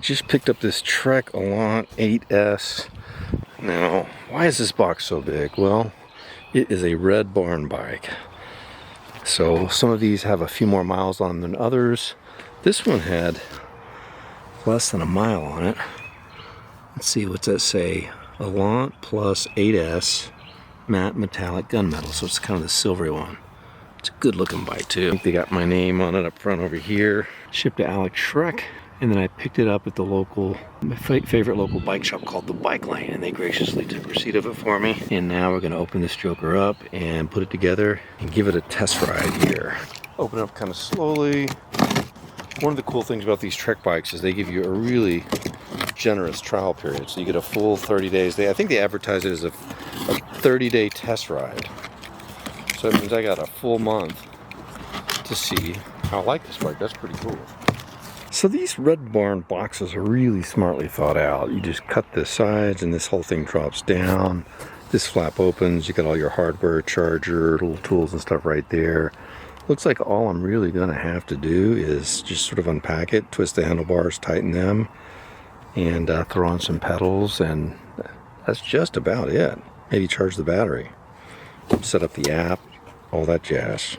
Just picked up this Trek Elan 8S. Now, why is this box so big? Well, it is a Red Barn bike. So some of these have a few more miles on them than others. This one had less than a mile on it. Let's see, what's that say? Elan Plus 8S matte metallic gunmetal. So it's kind of the silvery one. It's a good looking bike too. I think they got my name on it up front over here. Shipped to Alex Shrek. And then I picked it up at the local, my favorite local bike shop called the Bike Lane, and they graciously took receipt of it for me. And now we're gonna open this joker up and put it together and give it a test ride here. Open it up kind of slowly. One of the cool things about these Trek bikes is they give you a really generous trial period. So you get a full 30 days. I think they advertise it as a 30-day test ride. So it means I got a full month to see how I like this bike. That's pretty cool. So these Red Barn boxes are really smartly thought out. You just cut the sides and this whole thing drops down. This flap opens, you got all your hardware, charger, little tools and stuff right there. Looks like all I'm really gonna have to do is just sort of unpack it, twist the handlebars, tighten them, and throw on some pedals, and that's just about it. Maybe charge the battery, set up the app, all that jazz.